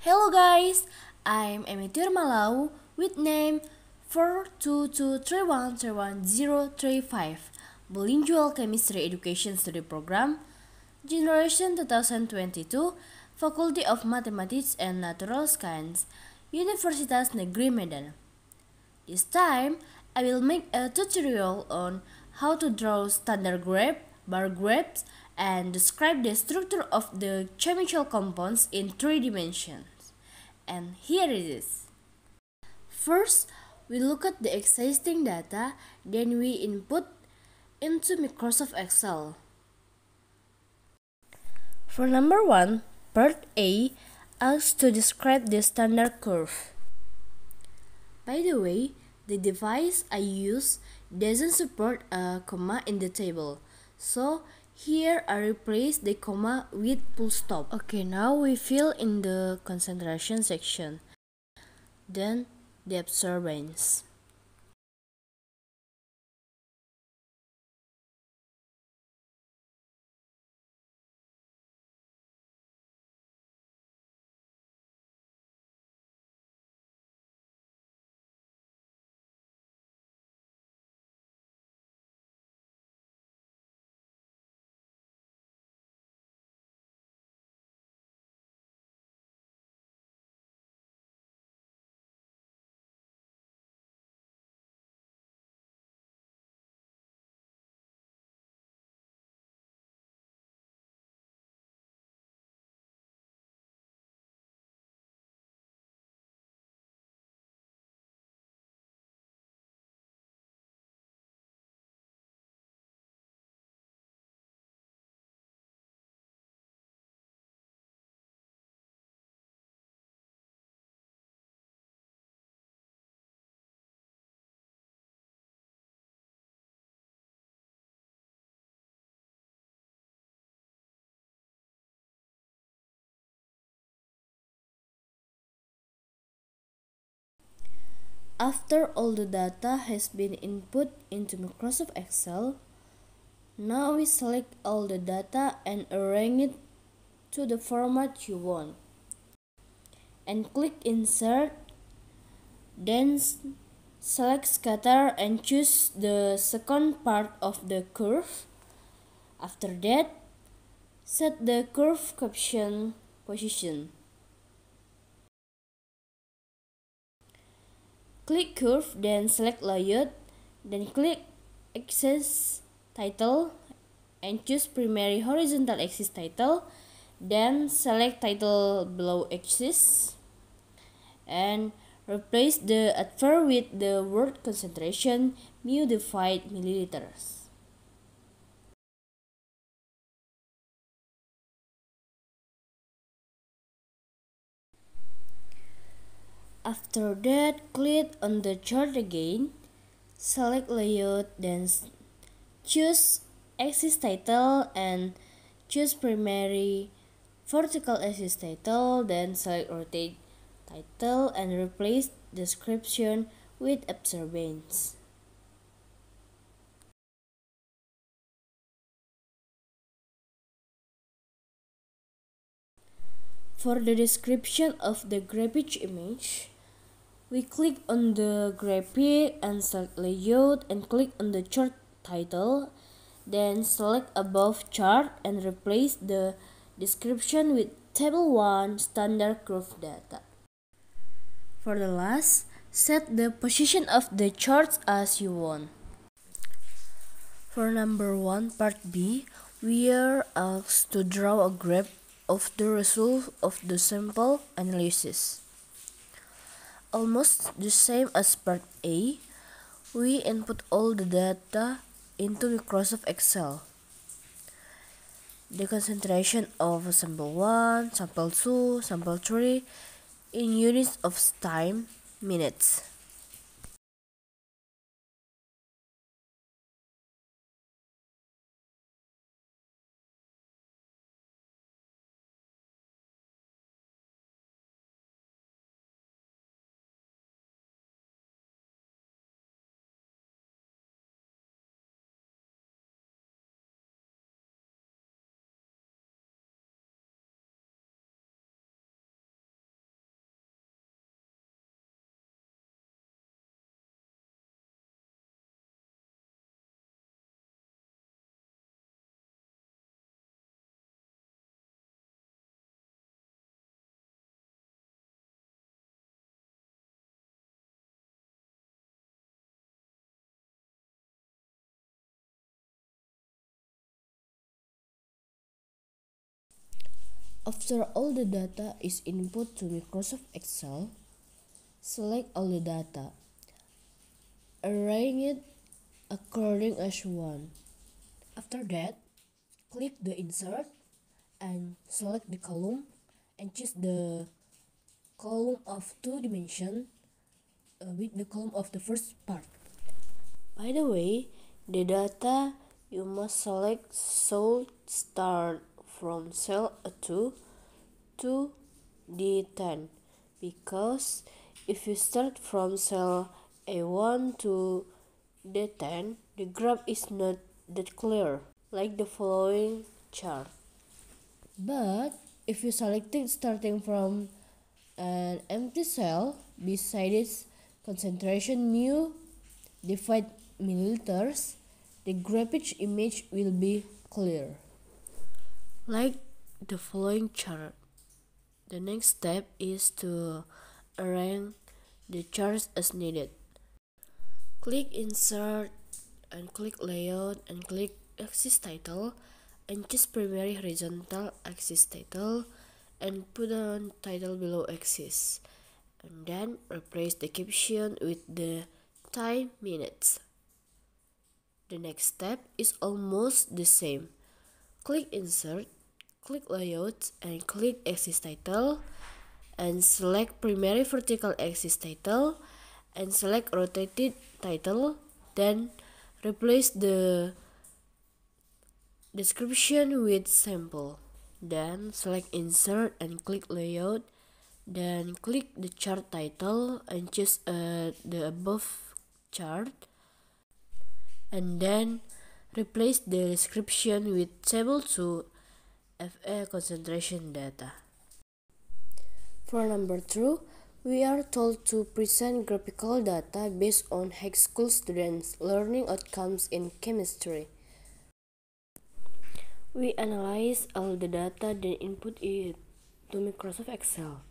Hello guys, I'm Emitiur Malau with name 42231311035, Bilingual Chemistry Education Study Program, Generation 2022, Faculty of Mathematics and Natural Science, Universitas Negeri Medan. This time, I will make a tutorial on how to draw standard graph, bar graphs, and describe the structure of the chemical compounds in 3 dimensions. And here it is. First, we look at the existing data, then we input into Microsoft Excel. For number 1, part A asks to describe the standard curve. By the way, the device I use doesn't support a comma in the table, so here I replace the comma with full stop. Okay, now we fill in the concentration section, then the absorbance. After all the data has been input into Microsoft Excel, now we select all the data and arrange it to the format you want. And click Insert, then select Scatter and choose the second part of the curve. After that, set the curve caption position. Click Curve, then select Layout, then click Axis Title and choose Primary Horizontal Axis Title, then select Title below Axis and replace the adverb with the word concentration mu divided milliliters. After that, click on the chart again, select Layout, then choose Axis Title and choose Primary Vertical Axis Title, then select Rotate Title and replace description with absorbance. For the description of the graphic image, we click on the graphic and select Layout and click on the chart title, then select above chart and replace the description with Table 1 Standard Curve Data. For the last, set the position of the charts as you want. For number 1, part B, we are asked to draw a graph of the result of the sample analysis. Almost the same as part A, we input all the data into Microsoft Excel. The concentration of sample 1, sample 2, sample 3 in units of time, minutes. After all the data is input to Microsoft Excel, select all the data. Arrange it according as you want. After that, click the Insert and select the column and choose the column of 2 dimensions with the column of the first part. By the way, the data you must select should start from cell A2 to D10 because if you start from cell A1 to D10, the graph is not that clear, like the following chart. But if you select it starting from an empty cell beside its concentration mu divided milliliters, the graphic image will be clear, like the following chart. The next step is to arrange the charts as needed. Click Insert and click Layout and click Axis Title and choose Primary Horizontal Axis Title and put on title below axis. And then replace the caption with the time minutes. The next step is almost the same. Click Insert, click Layout and click Axis Title and select Primary Vertical Axis Title and select Rotated Title, then replace the description with Sample. Then select Insert and click Layout, then click the chart title and choose the above chart, and then replace the description with Table 2 FA concentration data. For number 2, we are told to present graphical data based on high school students' learning outcomes in chemistry. We analyze all the data, then input it to Microsoft Excel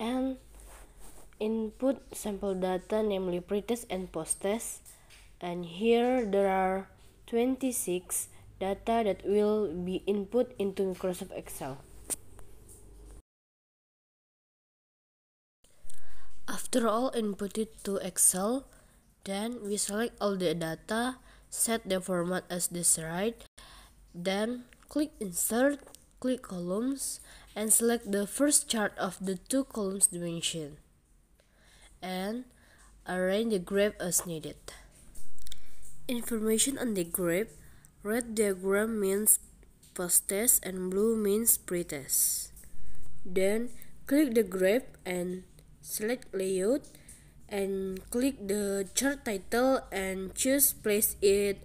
and input sample data, namely pretest and posttest. And here there are 26 data that will be input into Microsoft Excel. After all inputted to Excel, then we select all the data, set the format as desired, then click Insert, click Columns, and select the first chart of the 2 columns dimension, and arrange the graph as needed. Information on the graph: red diagram means post-test and blue means pre-test. Then click the graph and select Layout and click the chart title and choose Place it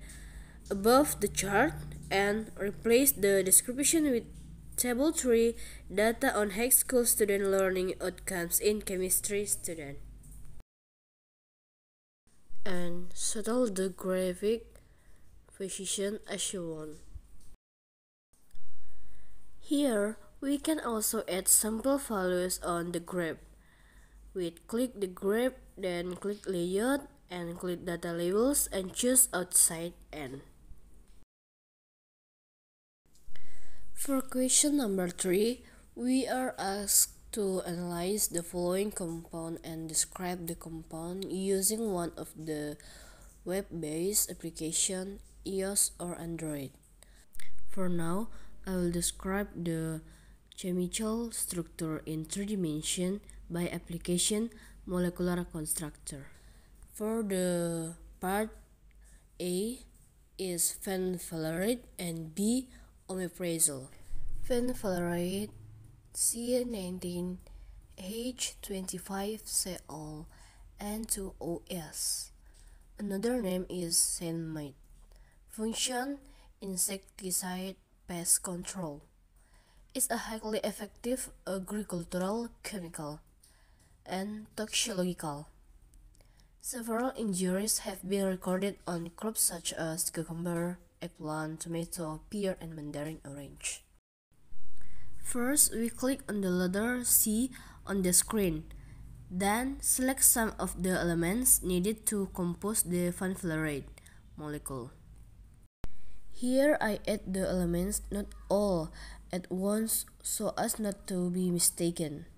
above the chart and replace the description with Table 3 data on high school student learning outcomes in chemistry student. And settle the graphic position as you want. Here, we can also add sample values on the graph. We click the graph, then click Layout and click Data Labels and choose Outside N. For question number 3, we are asked to analyze the following compound and describe the compound using one of the web-based application, iOS or Android. For now, I will describe the chemical structure in 3 dimensions by application molecular constructor. For the part A is fenvalerate and B omeprazole. Fenvalerate C19H25Cl N2OS. Another name is Senmite. Function: insecticide, pest control. It's a highly effective agricultural chemical and toxicological. Several injuries have been recorded on crops such as cucumber, eggplant, tomato, pear, and mandarin orange. First, we click on the letter C on the screen. Then, select some of the elements needed to compose the fenvalerate molecule. Here I add the elements, not all at once, so as not to be mistaken.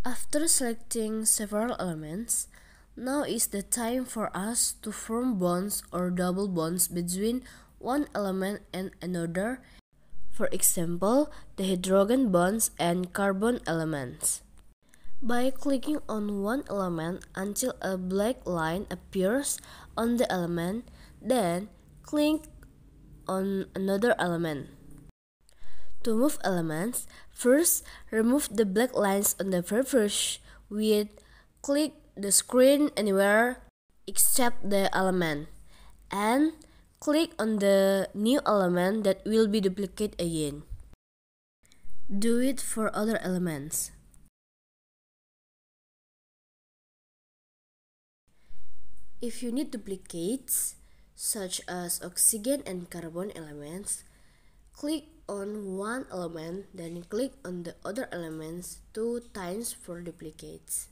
After selecting several elements, now is the time for us to form bonds or double bonds between one element and another. For example, the hydrogen bonds and carbon elements. By clicking on one element until a black line appears on the element, then click on another element. To move elements, first remove the black lines on the first with click the screen anywhere except the element and click on the new element that will be duplicated again. Do it for other elements. If you need duplicates, such as oxygen and carbon elements, click on one element, then click on the other elements 2 times for duplicates.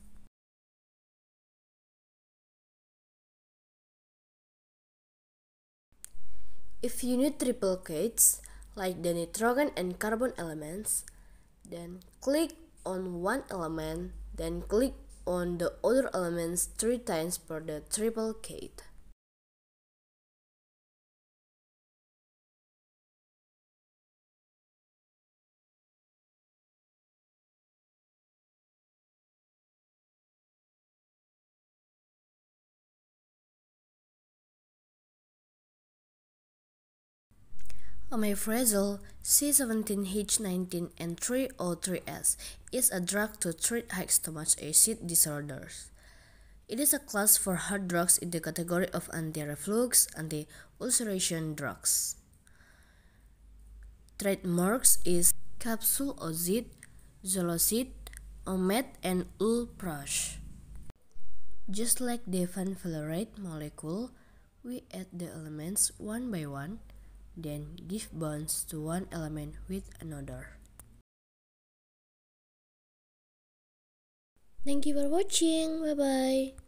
If you need triplicates, like the nitrogen and carbon elements, then click on one element, then click on the other elements 3 times for the triplicate. Omeprazole C17H19 and 303S is a drug to treat high stomach acid disorders. It is a class for hard drugs in the category of anti-reflux, anti-ulceration drugs. Trademarks is Capsulozid, Zolocid, Omet, and Ulprash. Just like the vanillate molecule, we add the elements one by one, then give bonds to one element with another. Thank you for watching. Bye bye.